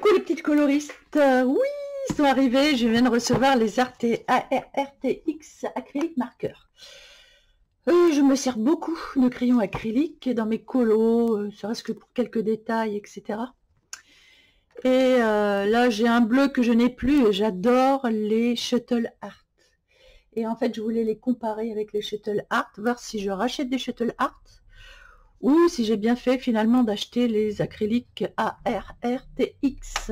Coucou les petites coloristes, oui, ils sont arrivés, je viens de recevoir les RTX acrylique marqueurs. Je me sers beaucoup de crayons acryliques dans mes colos, serait-ce que pour quelques détails, etc. Et là, j'ai un bleu que je n'ai plus et j'adore les Shuttle Art. Et en fait, je voulais les comparer avec les Shuttle Art, voir si je rachète des Shuttle Art ou si j'ai bien fait finalement d'acheter les acryliques RTX.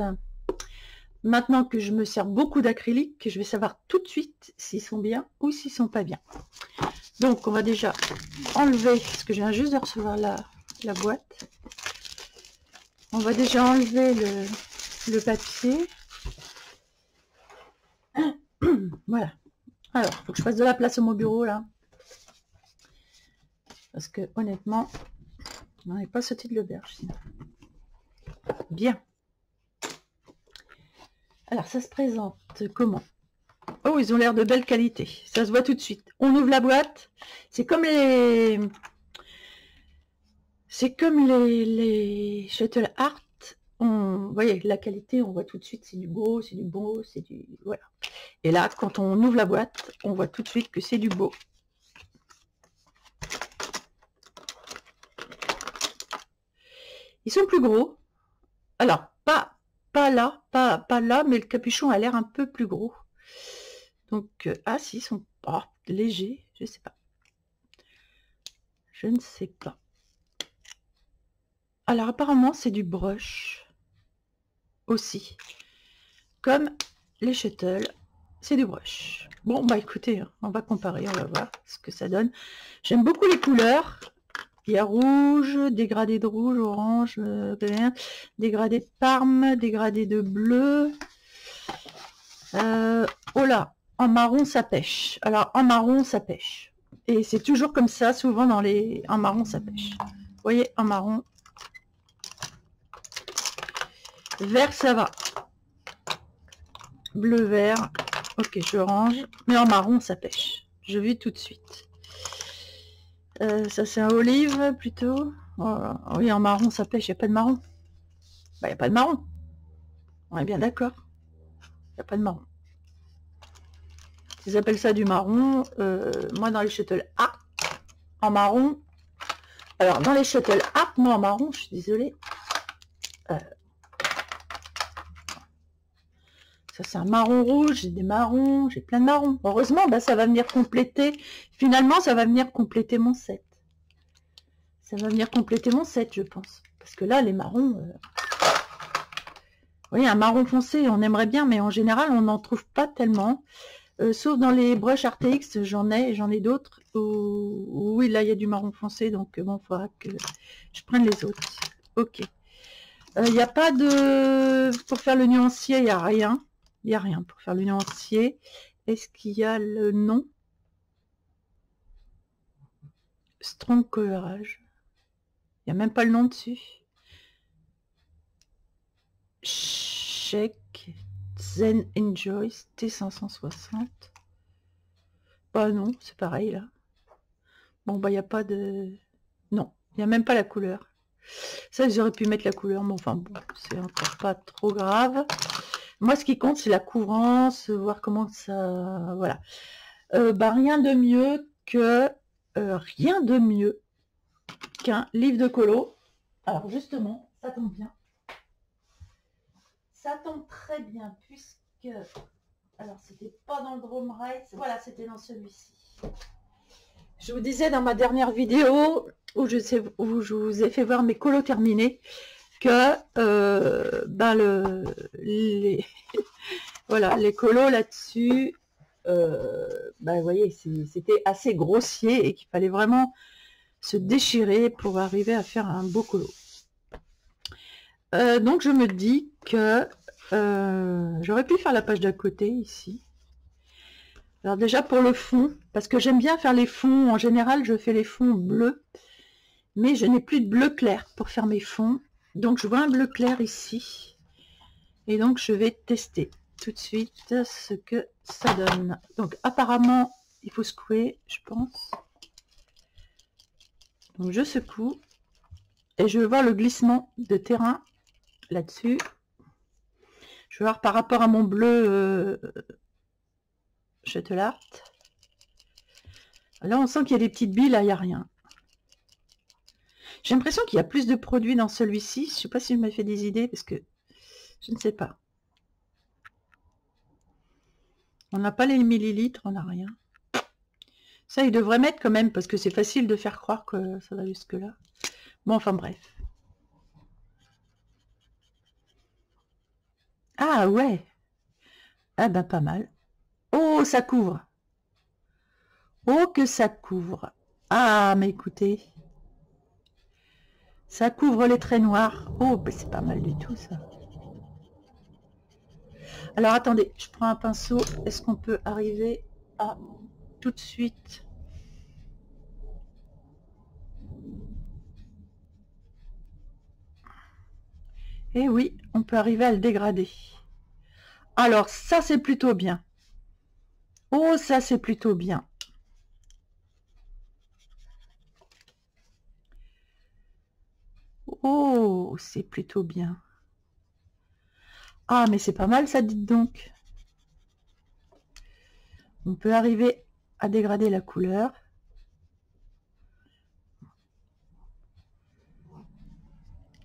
Maintenant que je me sers beaucoup d'acryliques, je vais savoir tout de suite s'ils sont bien ou s'ils sont pas bien. Donc on va déjà enlever, parce que je viens juste de recevoir la boîte. On va déjà enlever le papier. Voilà. Alors, il faut que je fasse de la place sur mon bureau là. Parce que honnêtement, on n'en est pas sauté de l'auberge sinon. Bien. Alors, ça se présente comment? Oh, ils ont l'air de belle qualité. Ça se voit tout de suite. On ouvre la boîte. C'est comme les... C'est comme les Shuttle Art. Vous voyez, la qualité, on voit tout de suite. C'est du beau, c'est du beau, c'est du... Voilà. Et là, quand on ouvre la boîte, on voit tout de suite que c'est du beau. Ils sont plus gros. Alors, pas là, mais le capuchon a l'air un peu plus gros. Donc, ah si, ils sont légers, je sais pas. Je ne sais pas. Alors, apparemment, c'est du brush aussi. Comme les Shuttle, c'est du brush. Bon, bah écoutez, on va comparer, on va voir ce que ça donne. J'aime beaucoup les couleurs. Il y a rouge, dégradé de rouge, orange, dégradé de parme, dégradé de bleu. Oh là, en marron ça pêche. Alors en marron ça pêche. Et c'est toujours comme ça, souvent dans les... En marron ça pêche. Vous voyez, en marron. Vert ça va. Bleu, vert. Ok, je range. Mais en marron ça pêche. Je vis tout de suite. Ça c'est un olive plutôt. Oh, oui, en marron ça pêche, il n'y a pas de marron. Bah, il n'y a pas de marron. On est bien d'accord. Il n'y a pas de marron. Ils appellent ça du marron. Moi dans les Shuttle Art, en marron. Alors dans les Shuttle Art, moi en marron, je suis désolée. Ça c'est un marron rouge, j'ai des marrons, j'ai plein de marrons. Heureusement, bah, ça va venir compléter. Finalement, ça va venir compléter mon set. Ça va venir compléter mon set, je pense. Parce que là, les marrons... Vous voyez, un marron foncé, on aimerait bien, mais en général, on n'en trouve pas tellement. Sauf dans les brushes RTX, j'en ai d'autres. Oui, là, il y a du marron foncé, donc bon, il faudra que je prenne les autres. Ok. Il n'y a pas de... Pour faire le nuancier, il n'y a rien. Il n'y a rien pour faire le nuancier. Est-ce qu'il y a le nom? Strong colorage. Il n'y a même pas le nom dessus. Shake Zen Enjoy T560. Bah non, c'est pareil là. Bon bah il n'y a pas de... Non, il n'y a même pas la couleur. Ça, ils auraient pu mettre la couleur, mais enfin bon, c'est encore pas trop grave. Moi, ce qui compte, c'est la couvrance, voir comment ça... Voilà. Bah rien de mieux que... qu'un livre de colo. Alors justement, ça tombe bien. Ça tombe très bien, puisque... Alors, c'était pas dans le Drum Race. Voilà, c'était dans celui-ci. Je vous disais dans ma dernière vidéo, où je vous ai fait voir mes colos terminés, que voilà, les colos là-dessus, vous voyez, c'était assez grossier et qu'il fallait vraiment se déchirer pour arriver à faire un beau colo. Donc je me dis que j'aurais pu faire la page d'à côté ici. Alors déjà pour le fond, parce que j'aime bien faire les fonds, en général je fais les fonds bleus, mais je n'ai plus de bleu clair pour faire mes fonds. Donc je vois un bleu clair ici, et donc je vais tester tout de suite ce que ça donne. Donc apparemment il faut secouer, je pense. Donc je secoue, et je vais voir le glissement de terrain là-dessus. Je vais voir par rapport à mon bleu Shuttle Art. Là, on sent qu'il y a des petites billes, là, il n'y a rien. J'ai l'impression qu'il y a plus de produits dans celui-ci. Je ne sais pas si je m'ai fait des idées, parce que je ne sais pas. On n'a pas les millilitres, on n'a rien. Ça, il devrait mettre quand même, parce que c'est facile de faire croire que ça va jusque-là. Bon, enfin bref. Ah ouais. Ah ben pas mal. Oh, ça couvre. Oh, que ça couvre. Ah, mais écoutez. Ça couvre les traits noirs. Oh, ben c'est pas mal du tout, ça. Alors, attendez, je prends un pinceau. Est-ce qu'on peut arriver à tout de suite? Eh oui, on peut arriver à le dégrader. Alors, ça, c'est plutôt bien. Oh, ça, c'est plutôt bien. Oh, c'est plutôt bien. Ah, mais c'est pas mal, ça, dites donc. On peut arriver à dégrader la couleur.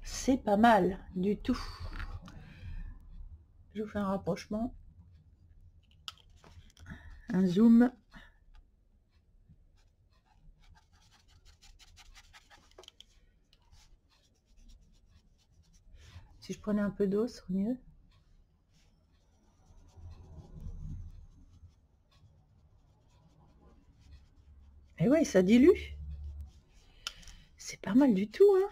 C'est pas mal du tout. Je vous fais un rapprochement. Un zoom. Si je prenais un peu d'eau, ce serait mieux. Et oui, ça dilue. C'est pas mal du tout, hein.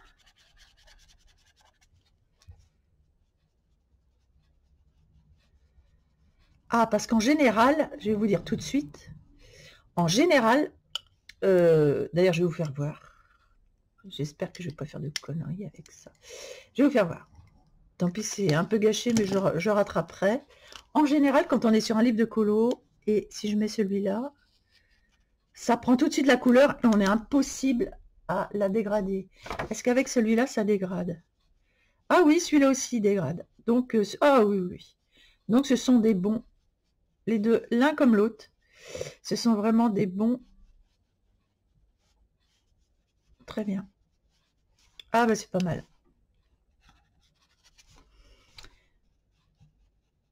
Ah, parce qu'en général, je vais vous dire tout de suite, en général, d'ailleurs, je vais vous faire voir. J'espère que je ne vais pas faire de conneries avec ça. Je vais vous faire voir. Tant pis, c'est un peu gâché, mais je rattraperai. En général, quand on est sur un livre de colo, et si je mets celui-là, ça prend tout de suite la couleur et on est impossible à la dégrader. Est-ce qu'avec celui-là, ça dégrade? Ah oui, celui-là aussi dégrade. Donc, ah oui, oui. Donc, ce sont des bons, les deux, l'un comme l'autre. Ce sont vraiment des bons. Très bien. Ah bah c'est pas mal.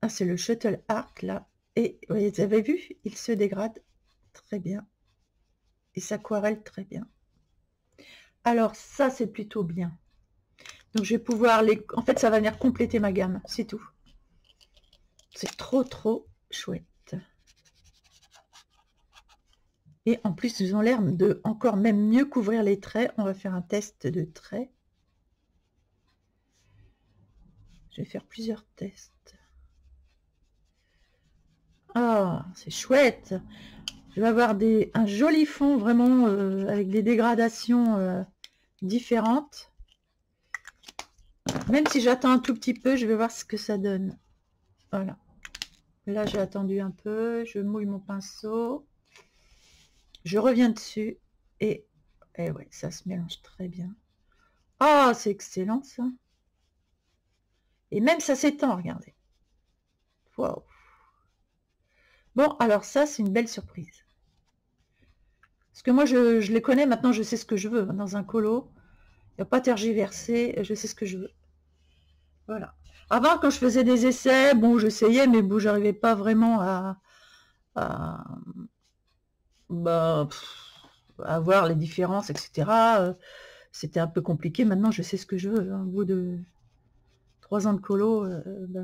Ah, c'est le Shuttle Art là. Et vous avez vu, il se dégrade très bien. Et s'aquarelle très bien. Alors ça, c'est plutôt bien. Donc je vais pouvoir les... En fait, ça va venir compléter ma gamme, c'est tout. C'est trop, trop chouette. Et en plus, ils ont l'air de encore même mieux couvrir les traits. On va faire un test de traits. Je vais faire plusieurs tests. Ah, c'est chouette. Je vais avoir un joli fond vraiment avec des dégradations différentes. Même si j'attends un tout petit peu, je vais voir ce que ça donne. Voilà. Là, j'ai attendu un peu. Je mouille mon pinceau. Je reviens dessus. Et ouais, ça se mélange très bien. Ah, c'est excellent ça. Et même ça s'étend, regardez. Waouh. Bon, alors ça, c'est une belle surprise. Parce que moi, je les connais, maintenant je sais ce que je veux. Dans un colo, il n'y a pas tergiversé, je sais ce que je veux. Voilà. Avant, quand je faisais des essais, bon, j'essayais, mais bon, j'arrivais pas vraiment à voir les différences, etc. C'était un peu compliqué. Maintenant, je sais ce que je veux. Au bout de 3 ans de colo,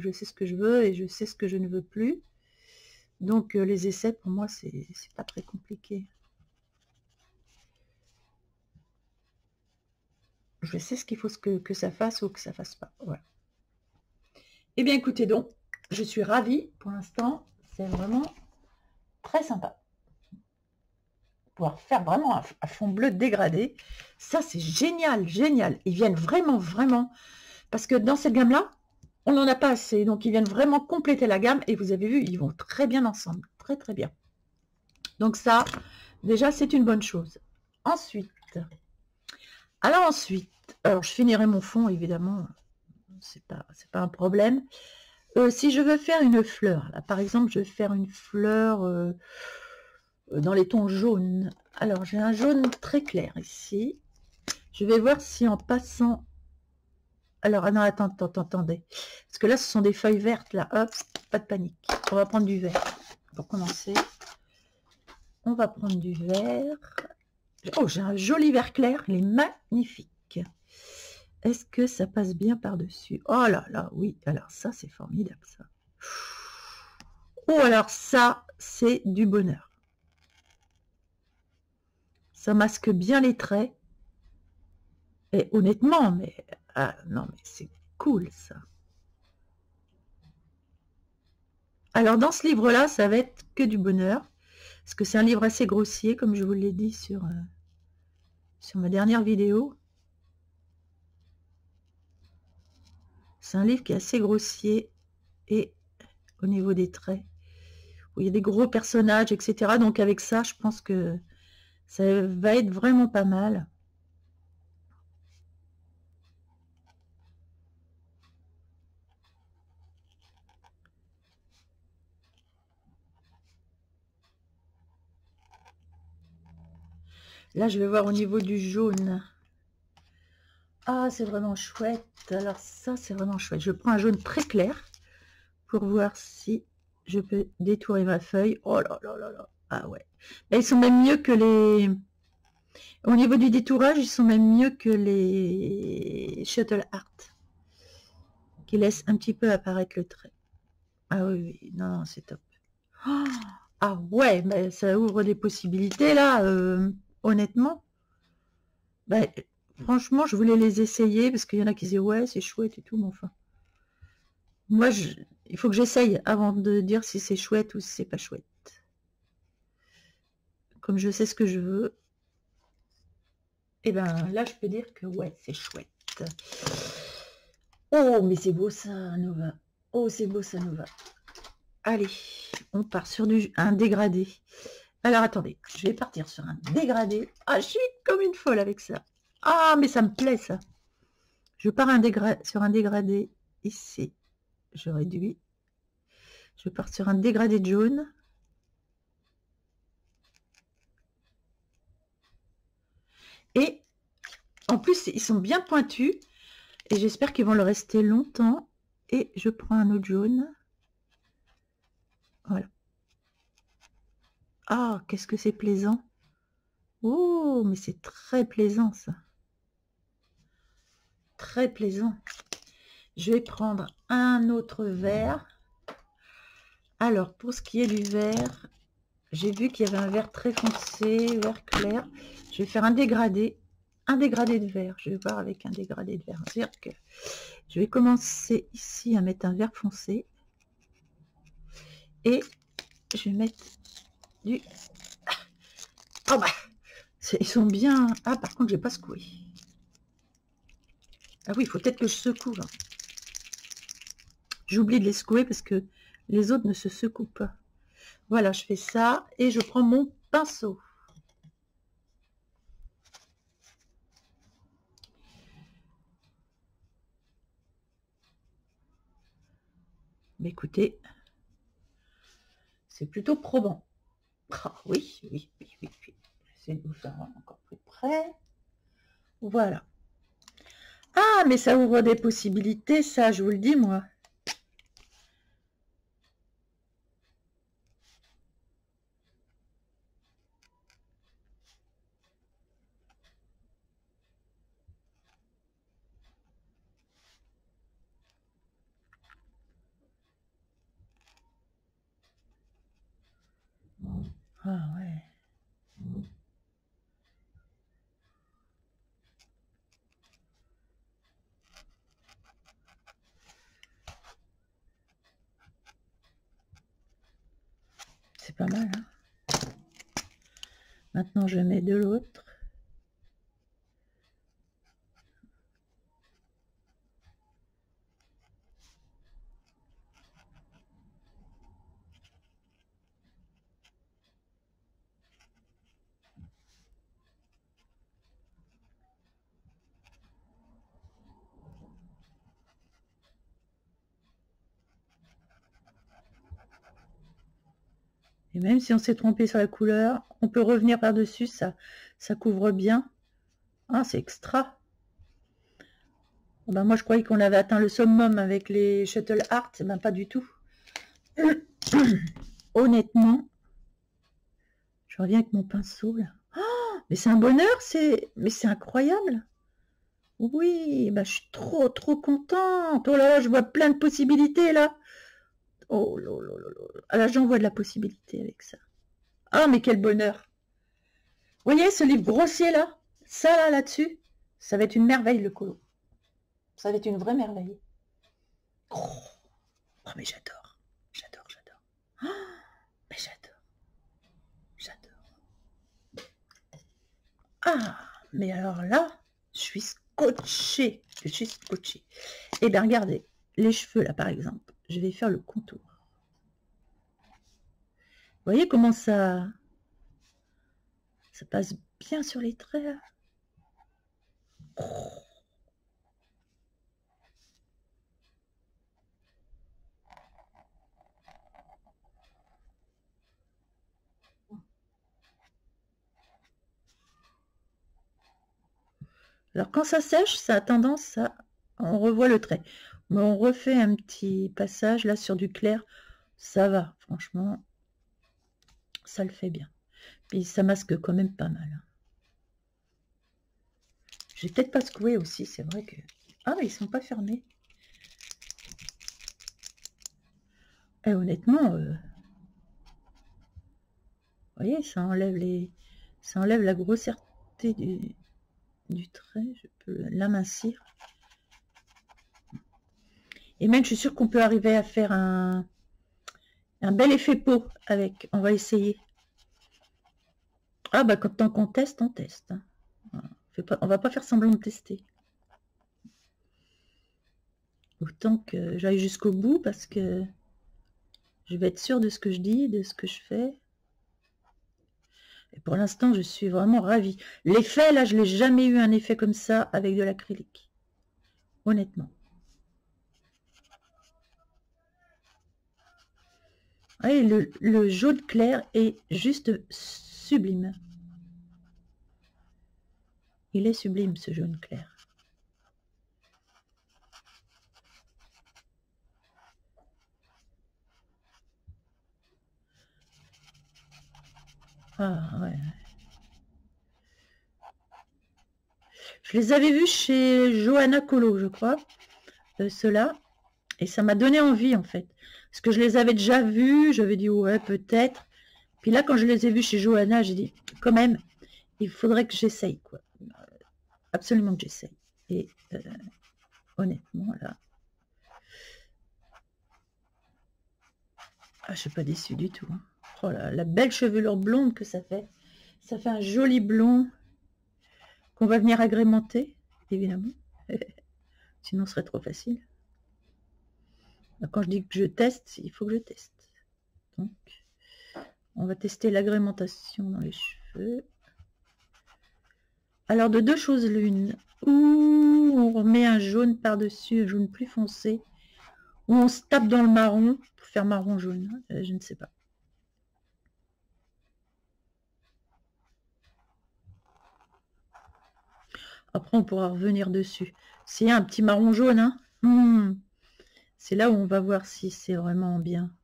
je sais ce que je veux et je sais ce que je ne veux plus. Donc, les essais, pour moi, c'est pas très compliqué. Je sais ce qu'il faut que ça fasse ou que ça fasse pas. Voilà. Eh bien, écoutez donc, je suis ravie pour l'instant. C'est vraiment très sympa. Pouvoir faire vraiment un fond bleu dégradé. Ça, c'est génial, génial. Ils viennent vraiment, vraiment... Parce que dans cette gamme-là, on n'en a pas assez. Donc, ils viennent vraiment compléter la gamme. Et vous avez vu, ils vont très bien ensemble. Très, très bien. Donc ça, déjà, c'est une bonne chose. Ensuite, alors je finirai mon fond, évidemment. C'est pas un problème. Si je veux faire une fleur, là, par exemple, je vais faire une fleur dans les tons jaunes. Alors, j'ai un jaune très clair ici. Je vais voir si en passant... Alors, ah non, attendez. Parce que là, ce sont des feuilles vertes, là. Hop, pas de panique. On va prendre du vert. Pour commencer, on va prendre du vert. Oh, j'ai un joli vert clair. Il est magnifique. Est-ce que ça passe bien par-dessus? Oh là là, oui. Alors ça, c'est formidable, ça. Oh, alors ça, c'est du bonheur. Ça masque bien les traits. Et honnêtement, mais... Ah, non, mais c'est cool, ça. Alors, dans ce livre-là, ça va être que du bonheur. Parce que c'est un livre assez grossier, comme je vous l'ai dit sur ma dernière vidéo. C'est un livre qui est assez grossier et au niveau des traits, où il y a des gros personnages, etc. Donc avec ça, je pense que ça va être vraiment pas mal. Là, je vais voir au niveau du jaune. Ah, c'est vraiment chouette. Alors ça, c'est vraiment chouette. Je prends un jaune très clair pour voir si je peux détourer ma feuille. Oh là là là là. Ah ouais. Là, ils sont même mieux que les... Au niveau du détourage, ils sont même mieux que les Shuttle Art, qui laissent un petit peu apparaître le trait. Ah oui, oui. Non, c'est top. Oh, ah ouais, mais ça ouvre des possibilités là, honnêtement. Bah, franchement, je voulais les essayer parce qu'il y en a qui disaient ouais, c'est chouette et tout, mais enfin. Moi, il faut que j'essaye avant de dire si c'est chouette ou si c'est pas chouette. Comme je sais ce que je veux, et ben là, je peux dire que ouais, c'est chouette. Oh, mais c'est beau ça, Nova. Oh, c'est beau ça, Nova. Allez, on part sur un dégradé. Alors, attendez, je vais partir sur un dégradé. Ah, je suis comme une folle avec ça. Ah, mais ça me plaît, ça. Je pars sur un dégradé ici. Je réduis. Je pars sur un dégradé de jaune. Et en plus, ils sont bien pointus. Et j'espère qu'ils vont le rester longtemps. Et je prends un autre jaune. Voilà. Ah, qu'est-ce que c'est plaisant. Oh, mais c'est très plaisant, ça. Très plaisant. Je vais prendre un autre vert. Alors, pour ce qui est du vert, j'ai vu qu'il y avait un vert très foncé, vert clair. Je vais faire un dégradé de vert. Je vais voir avec un dégradé de vert. C'est-à-dire que je vais commencer ici à mettre un vert foncé. Et je vais mettre du... Oh bah, ils sont bien... Ah, par contre, je n'ai pas secoué. Ah oui, il faut peut-être que je secoue. Hein. J'oublie de les secouer parce que les autres ne se secouent pas. Voilà, je fais ça et je prends mon pinceau. Mais écoutez, c'est plutôt probant. Oh, oui, oui, oui, oui, oui. J'essaie de vous faire encore plus près. Voilà. Ah, mais ça ouvre des possibilités, ça, je vous le dis, moi. Ah ouais. C'est pas mal, hein. Maintenant, je mets de l'autre. Et même si on s'est trompé sur la couleur, on peut revenir par-dessus, ça couvre bien. Ah, c'est extra. Ben, moi, je croyais qu'on avait atteint le summum avec les Shuttle Art. Ben, pas du tout. Honnêtement, je reviens avec mon pinceau, là. Oh, mais c'est un bonheur, mais c'est incroyable. Oui, ben, je suis trop contente. Oh là là, je vois plein de possibilités, là. Oh là là là là. Ah là, j'en vois de la possibilité avec ça. Ah, mais quel bonheur. Vous voyez ce livre grossier, là? Ça, là-dessus, ça va être une merveille, le colo. Ça va être une vraie merveille. Oh, oh mais j'adore. Oh, mais j'adore. Ah, mais alors là, je suis scotchée. Eh bien, regardez, les cheveux, là, par exemple. Je vais faire le contour. Vous voyez comment ça passe bien sur les traits, là. Oh. Alors quand ça sèche, ça a tendance à... On revoit le trait. Mais on refait un petit passage là sur du clair. Ça va, franchement. Ça le fait bien. Puis ça masque quand même pas mal. Je vais peut-être pas secouer aussi, c'est vrai que... Ah, mais ils sont pas fermés. Et honnêtement, vous voyez, ça enlève la grossièreté du trait. Je peux l'amincir. Et même, je suis sûre qu'on peut arriver à faire un bel effet peau avec. On va essayer. Ah, bah, tant qu'on teste, on teste. Hein. On va pas faire semblant de tester. Autant que j'aille jusqu'au bout parce que je vais être sûre de ce que je dis, de ce que je fais. Et pour l'instant, je suis vraiment ravie. L'effet, là, je n'ai jamais eu un effet comme ça avec de l'acrylique. Honnêtement. Et le jaune clair est juste sublime. Il est sublime, ce jaune clair. Ah, ouais. Je les avais vus chez Johanna Colo, je crois, ceux-là. Et ça m'a donné envie, en fait. Parce que je les avais déjà vus, j'avais dit, ouais, peut-être. Puis là, quand je les ai vus chez Johanna, j'ai dit, quand même, il faudrait que j'essaye, quoi. Absolument que j'essaye. Et honnêtement, là... Ah, je suis pas déçue du tout. Hein. Oh là, la belle chevelure blonde que ça fait. Ça fait un joli blond qu'on va venir agrémenter, évidemment. Sinon, ce serait trop facile. Quand je dis que je teste, il faut que je teste. Donc, on va tester l'agrémentation dans les cheveux. Alors, de deux choses l'une. Ou on remet un jaune par-dessus, un jaune plus foncé. Ou on se tape dans le marron pour faire marron jaune. Je ne sais pas. Après, on pourra revenir dessus. C'est un petit marron jaune, hein. C'est là où on va voir si c'est vraiment bien.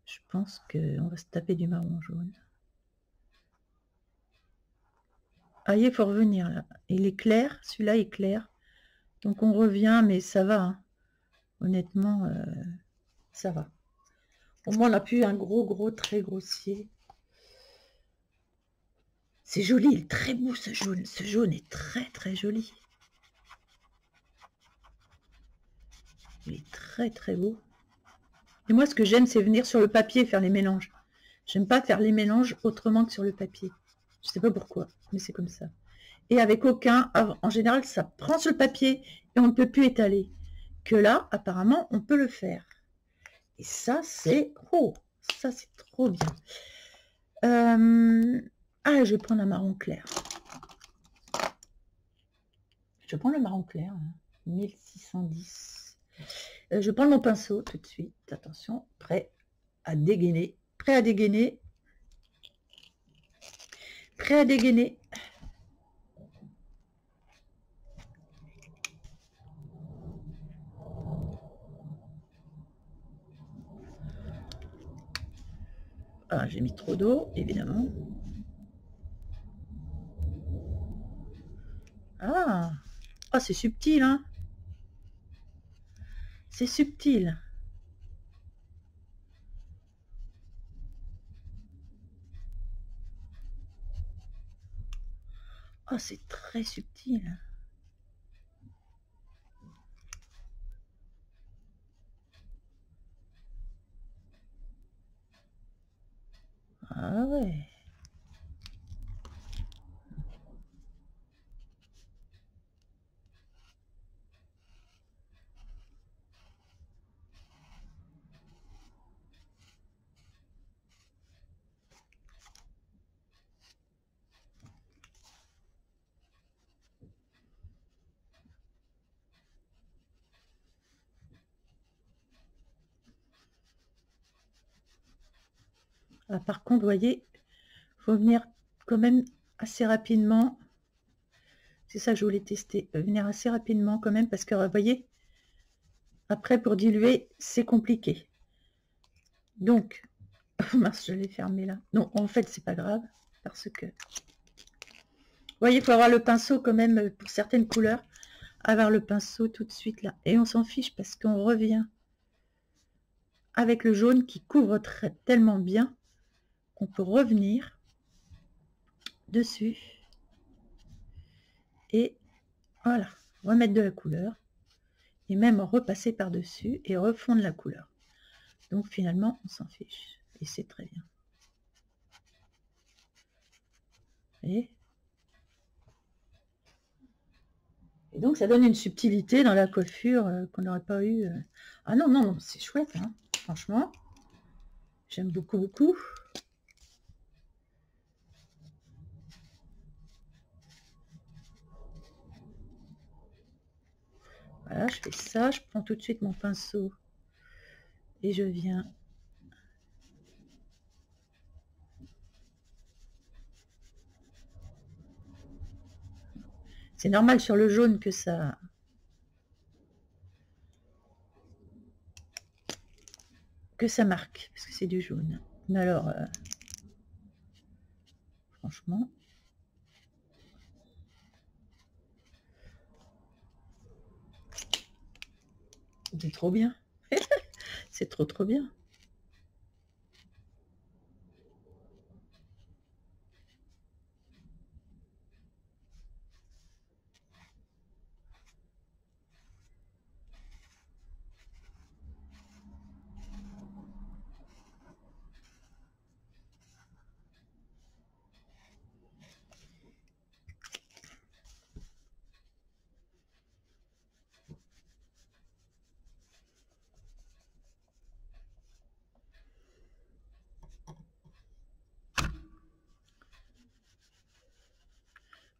Je pense qu'on va se taper du marron jaune. Ah, il faut revenir là. Il est clair, celui-là est clair. Donc on revient, mais ça va. Hein. Honnêtement, ça va. Au moins, on n'a plus un gros trait grossier. C'est joli, il est très beau ce jaune. Ce jaune est très joli. Il est très beau. Et moi, ce que j'aime, c'est venir sur le papier et faire les mélanges. J'aime pas faire les mélanges autrement que sur le papier. Je sais pas pourquoi, mais c'est comme ça. Et avec aucun, en général, ça prend sur le papier et on ne peut plus étaler. Que là, apparemment, on peut le faire. Et ça, c'est... Oh, ça, c'est trop bien. Ah, je vais prendre un marron clair. Je prends le marron clair, hein, 1610. Je prends mon pinceau tout de suite. Attention, prêt. à dégainer. Prêt à dégainer. Prêt à dégainer. Ah, j'ai mis trop d'eau, évidemment. Ah, oh, c'est subtil, hein. C'est subtil. Oh, c'est très subtil. Ah ouais. Ah, par contre, vous voyez, faut venir quand même assez rapidement. C'est ça que je voulais tester. Venir assez rapidement quand même, parce que, vous voyez, après, pour diluer, c'est compliqué. Donc, mince, je l'ai fermé là. Non, en fait, c'est pas grave, parce que... Vous voyez, il faut avoir le pinceau quand même, pour certaines couleurs, avoir le pinceau tout de suite là. Et on s'en fiche, parce qu'on revient avec le jaune qui couvre tellement bien qu'on peut revenir dessus. Et voilà, remettre de la couleur. Et même repasser par-dessus et refondre la couleur. Donc finalement, on s'en fiche. Et c'est très bien. Et donc ça donne une subtilité dans la coiffure qu'on n'aurait pas eu. Ah non, non, non, c'est chouette, hein, franchement. J'aime beaucoup, beaucoup. Voilà, je fais ça, je prends tout de suite mon pinceau et je viens. C'est normal sur le jaune que ça marque, parce que c'est du jaune. Mais alors, franchement, c'est trop bien. C'est trop, trop bien.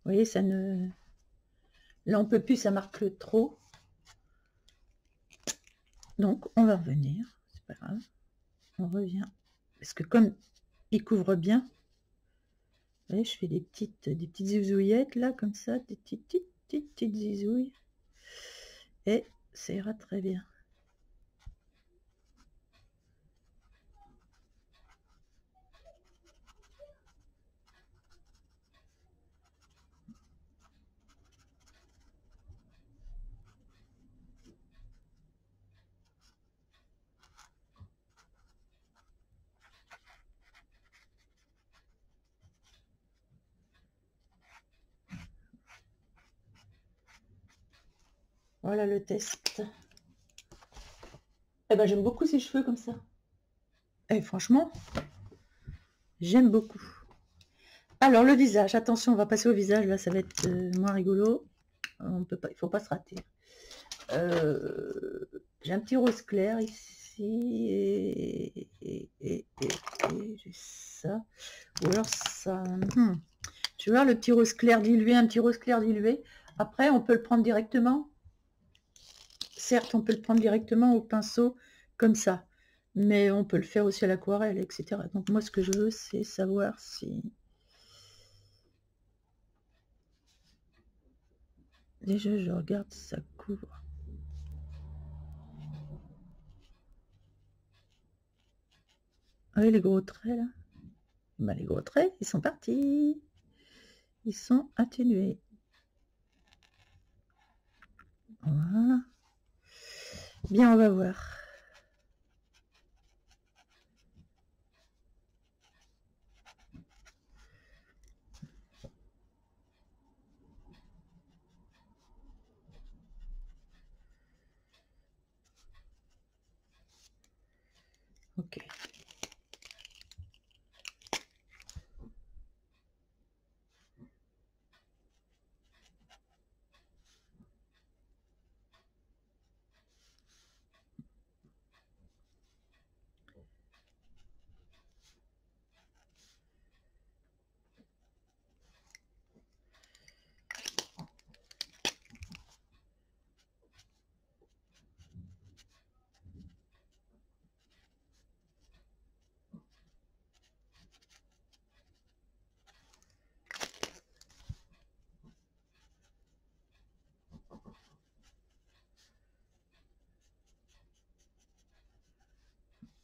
Vous voyez, ça ne... Là, on peut plus, ça marque trop. Donc, on va revenir. C'est pas grave. On revient. Parce que comme il couvre bien, vous voyez, je fais des petites zizouillettes, là, comme ça. Des petites zizouilles. Et ça ira très bien. Voilà le test. Eh ben, j'aime beaucoup ces cheveux comme ça. Et franchement, j'aime beaucoup. Alors, le visage. Attention, on va passer au visage. Là, ça va être moins rigolo. On peut pas, il faut pas se rater. J'ai un petit rose clair ici. Et j'ai ça. Ou alors ça... Je vais voir le petit rose clair dilué. Un petit rose clair dilué. Après, on peut le prendre directement. Certes, on peut le prendre directement au pinceau, comme ça. Mais on peut le faire aussi à l'aquarelle, etc. Donc moi, ce que je veux, c'est savoir si... Déjà, je regarde si ça couvre. Oui, les gros traits, là. Bah, les gros traits, ils sont partis. Ils sont atténués. Voilà. Bien, on va voir. Ok.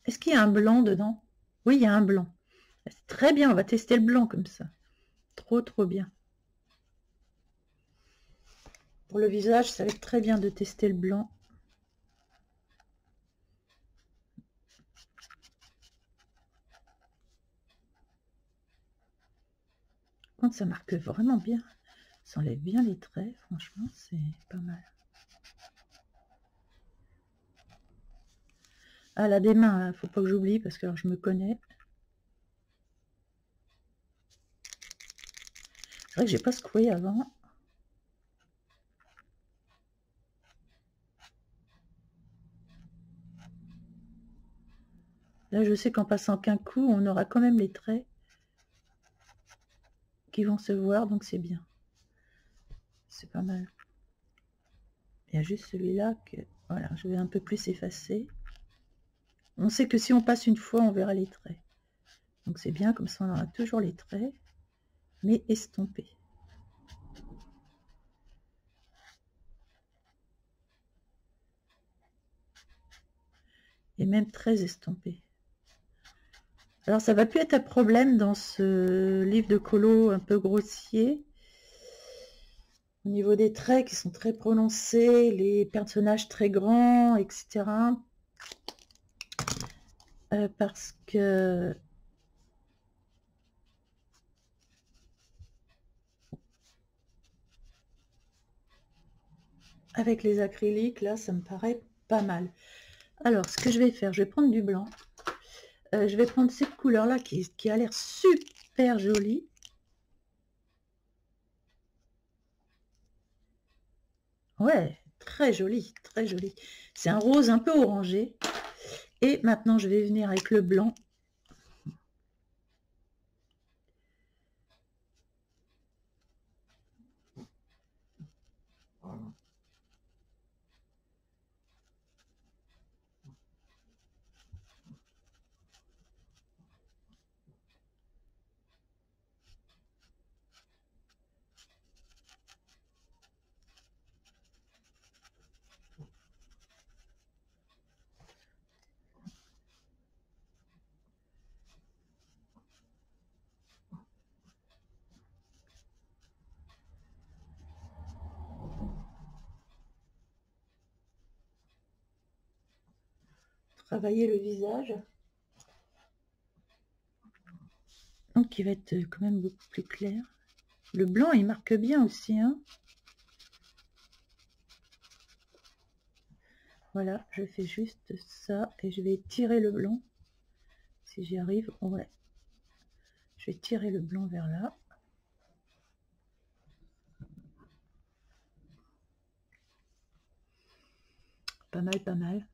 Est-ce qu'il y a un blanc dedans? Oui, il y a un blanc. C'est très bien, on va tester le blanc comme ça. Trop, trop bien. Pour le visage, ça va être très bien de tester le blanc. Quand ça marque vraiment bien, ça enlève bien les traits, franchement, c'est pas mal. Ah, là, des mains, hein, faut pas que j'oublie, parce que alors, je me connais. C'est vrai que j'ai pas secoué avant. Là, je sais qu'en passant qu'un coup, on aura quand même les traits qui vont se voir, donc c'est bien. C'est pas mal. Il y a juste celui-là que, voilà, je vais un peu plus effacer. On sait que si on passe une fois, on verra les traits. Donc c'est bien, comme ça on aura toujours les traits, mais estompés. Et même très estompés. Alors ça va plus être un problème dans ce livre de colo un peu grossier. Au niveau des traits qui sont très prononcés, les personnages très grands, etc. Parce que avec les acryliques, là, ça me paraît pas mal. Alors, ce que je vais faire, je vais prendre du blanc. Je vais prendre cette couleur-là qui a l'air super jolie. Ouais, très jolie, très jolie. C'est un rose un peu orangé. Et maintenant, je vais venir avec le blanc. Travailler le visage. Donc, il va être quand même beaucoup plus clair. Le blanc, il marque bien aussi, hein. Voilà, je fais juste ça et je vais tirer le blanc. Si j'y arrive, ouais. Je vais tirer le blanc vers là. Pas mal, pas mal.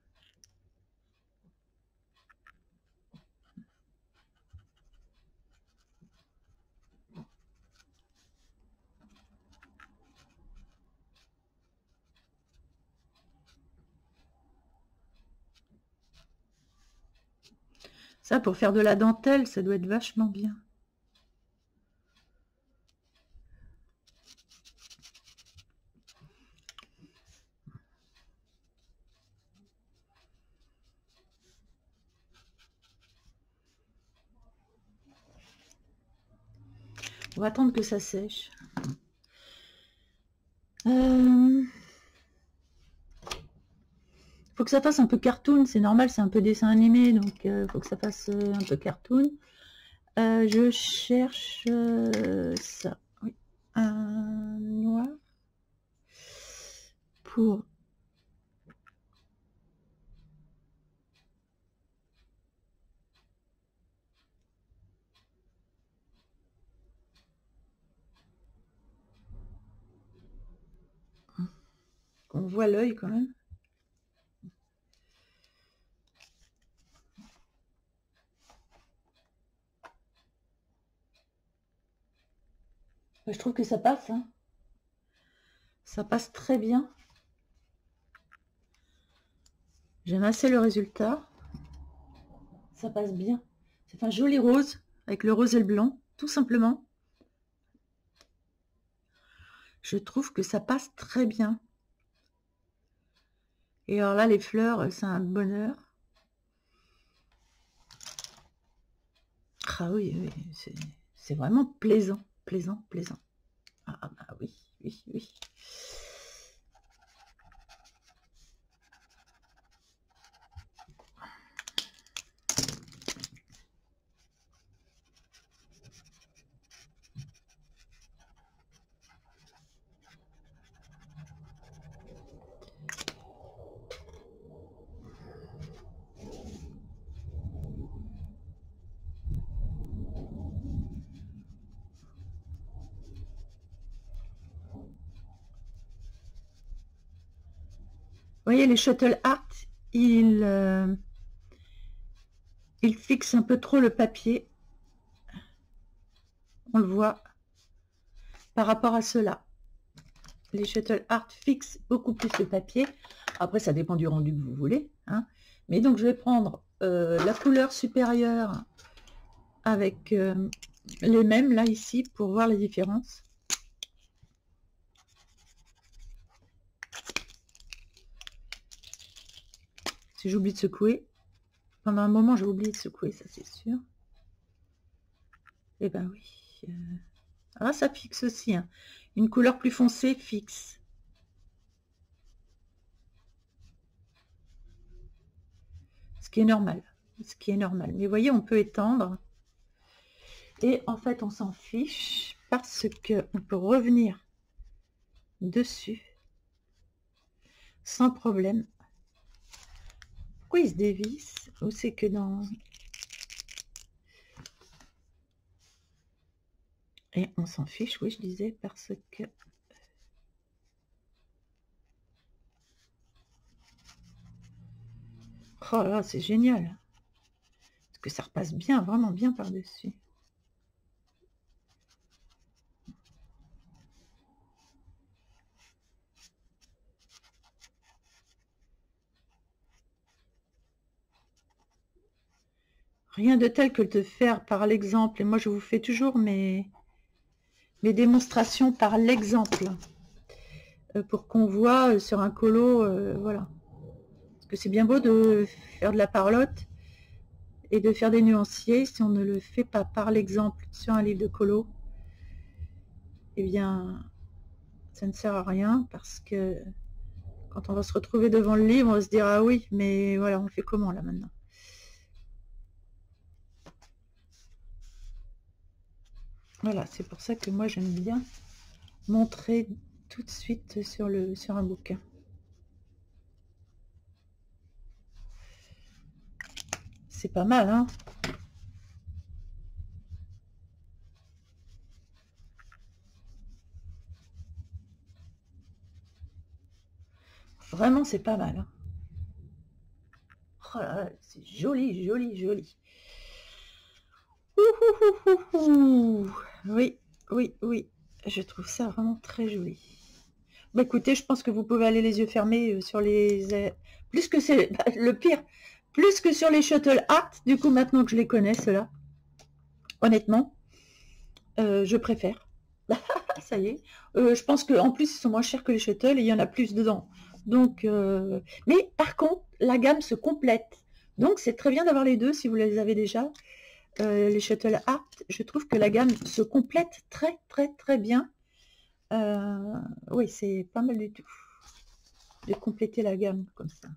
Ça, pour faire de la dentelle, ça doit être vachement bien. On va attendre que ça sèche. Faut que ça fasse un peu cartoon, c'est normal, c'est un peu dessin animé, donc faut que ça fasse un peu cartoon. Je cherche ça, oui, un noir pour qu'on voit l'œil quand même. Je trouve que ça passe, hein. Ça passe très bien. J'aime assez le résultat. Ça passe bien. C'est un joli rose, avec le rose et le blanc, tout simplement. Je trouve que ça passe très bien. Et alors là, les fleurs, c'est un bonheur. Ah oui, oui, c'est vraiment plaisant, plaisant, plaisant. Ah bah oui, oui, oui. Vous voyez, les Shuttle Art, ils fixent un peu trop le papier. On le voit par rapport à cela. Les Shuttle Art fixent beaucoup plus le papier. Après, ça dépend du rendu que vous voulez, hein. Mais donc, je vais prendre la couleur supérieure avec les mêmes, là, ici, pour voir les différences. Si j'oublie de secouer, pendant un moment, j'ai oublié de secouer, ça c'est sûr. Eh ben oui. Ah, ça fixe aussi, hein. Une couleur plus foncée fixe. Ce qui est normal. Ce qui est normal. Mais vous voyez, on peut étendre. Et en fait, on s'en fiche parce qu'on peut revenir dessus sans problème. Pourquoi il se dévisse? Ou c'est que dans... Et on s'en fiche, oui, je disais, parce que... Oh là, c'est génial. Parce que ça repasse bien, vraiment bien par-dessus. Rien de tel que de faire par l'exemple. Et moi, je vous fais toujours mes démonstrations par l'exemple. Pour qu'on voit sur un colo, voilà. Parce que c'est bien beau de faire de la parlotte et de faire des nuanciers. Si on ne le fait pas par l'exemple sur un livre de colo, eh bien, ça ne sert à rien parce que quand on va se retrouver devant le livre, on va se dire « Ah oui, mais voilà, on le fait comment là maintenant ?» Voilà, c'est pour ça que moi j'aime bien montrer tout de suite sur un bouquin. C'est pas mal, hein? Vraiment, c'est pas mal, hein? Oh là là, c'est joli, joli, joli. Oui, oui, oui. Je trouve ça vraiment très joli. Écoutez, je pense que vous pouvez aller les yeux fermés sur les... Plus que c'est... le pire, Plus que sur les Shuttle Art, du coup, maintenant que je les connais, ceux-là, honnêtement, je préfère. Ça y est. Je pense qu'en plus, ils sont moins chers que les Shuttle et il y en a plus dedans. Donc, mais par contre, la gamme se complète. Donc, c'est très bien d'avoir les deux si vous les avez déjà. Les Shuttle Art, je trouve que la gamme se complète très, très, très bien. Oui, c'est pas mal du tout de compléter la gamme comme ça.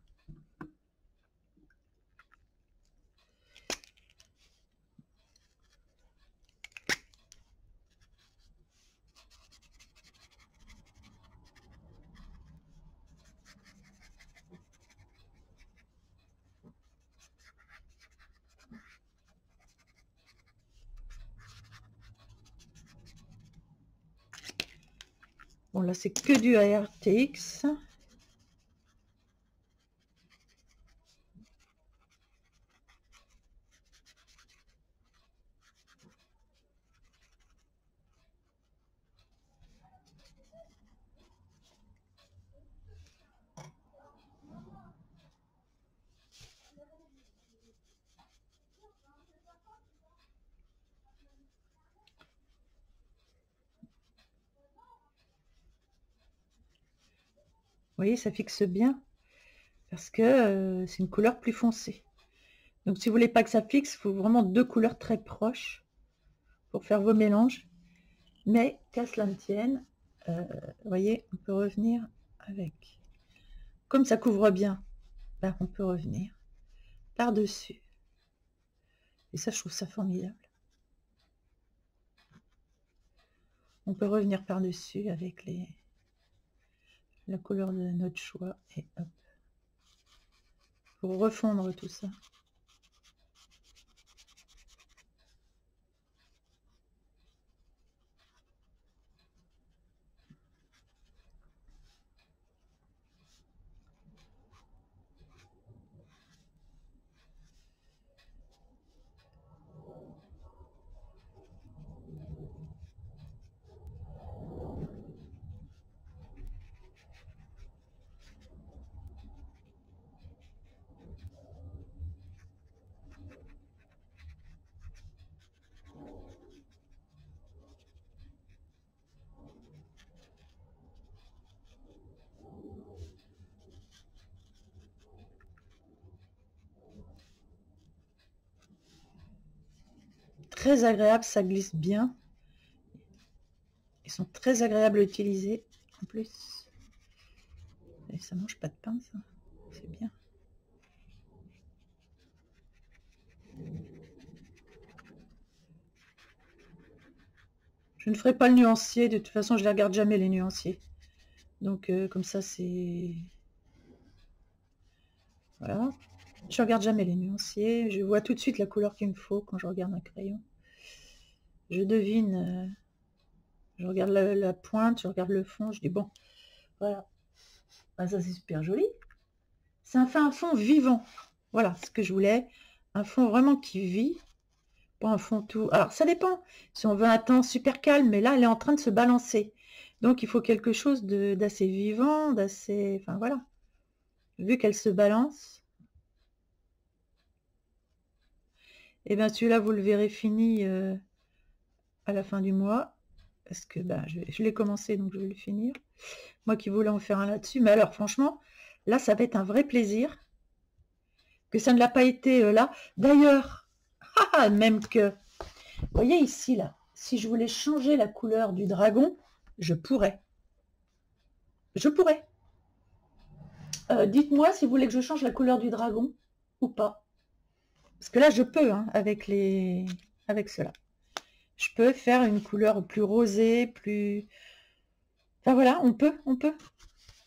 Bon, là, c'est que du ARTX. Vous voyez, ça fixe bien parce que c'est une couleur plus foncée. Donc, si vous voulez pas que ça fixe, il faut vraiment deux couleurs très proches pour faire vos mélanges. Mais qu'à cela ne tienne, vous voyez, on peut revenir avec. Comme ça couvre bien, ben, on peut revenir par-dessus. Et ça, je trouve ça formidable. On peut revenir par-dessus avec la couleur de notre choix et hop. Pour refondre tout ça. Très agréable, ça glisse bien. Ils sont très agréables à utiliser en plus. Et ça mange pas de pain, ça. C'est bien. Je ne ferai pas le nuancier. De toute façon, je ne les regarde jamais, les nuanciers. Donc, comme ça, c'est... Voilà. Je regarde jamais les nuanciers. Je vois tout de suite la couleur qu'il me faut quand je regarde un crayon. Je devine... je regarde la pointe, je regarde le fond. Je dis, bon, voilà. Ah, ça, c'est super joli. C'est un fond vivant. Voilà ce que je voulais. Un fond vraiment qui vit. Pas un fond tout... Alors, ça dépend. Si on veut un temps super calme, mais là, elle est en train de se balancer. Donc, il faut quelque chose d'assez vivant, d'assez... Enfin, voilà. Vu qu'elle se balance. Et bien, celui-là, vous le verrez fini à la fin du mois. Parce que ben, je l'ai commencé, donc je vais le finir. Moi qui voulais en faire un là-dessus. Mais alors, franchement, là, ça va être un vrai plaisir. Que ça ne l'a pas été là. D'ailleurs, même que... Vous voyez ici, là, si je voulais changer la couleur du dragon, je pourrais. Je pourrais. Dites-moi si vous voulez que je change la couleur du dragon ou pas. Parce que là, je peux, hein, avec cela. Je peux faire une couleur plus rosée, plus... Enfin voilà, on peut.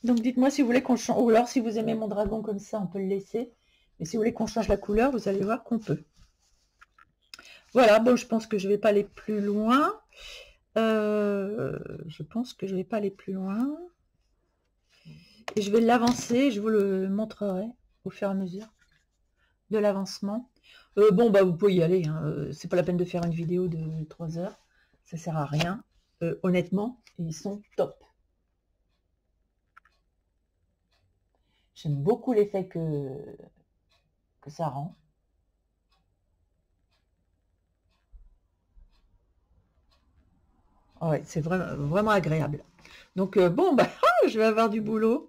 Donc dites-moi si vous voulez qu'on change... Ou alors si vous aimez mon dragon comme ça, on peut le laisser. Mais si vous voulez qu'on change la couleur, vous allez voir qu'on peut. Voilà, bon, je pense que je ne vais pas aller plus loin. Je pense que je ne vais pas aller plus loin. Et je vais l'avancer, je vous le montrerai au fur et à mesure de l'avancement. Bon, bah vous pouvez y aller, hein. C'est pas la peine de faire une vidéo de 3 heures. Ça sert à rien. Honnêtement, ils sont top. J'aime beaucoup l'effet que que ça rend. Ouais, c'est vraiment, vraiment agréable. Donc bon, bah, je vais avoir du boulot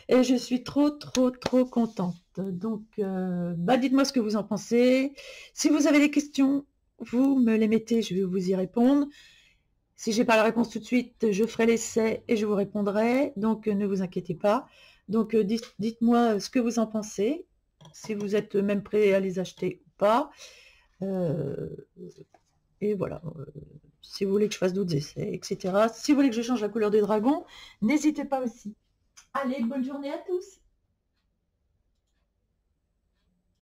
et je suis trop, trop, trop contente. Donc, bah, dites-moi ce que vous en pensez. Si vous avez des questions, vous me les mettez, je vais vous y répondre. Si j'ai pas la réponse tout de suite, je ferai l'essai et je vous répondrai. Donc, ne vous inquiétez pas. Donc, dites-moi ce que vous en pensez, si vous êtes même prêt à les acheter ou pas. Euh, et voilà. Si vous voulez que je fasse d'autres essais, etc. Si vous voulez que je change la couleur des dragons, n'hésitez pas aussi. Allez, bonne journée à tous.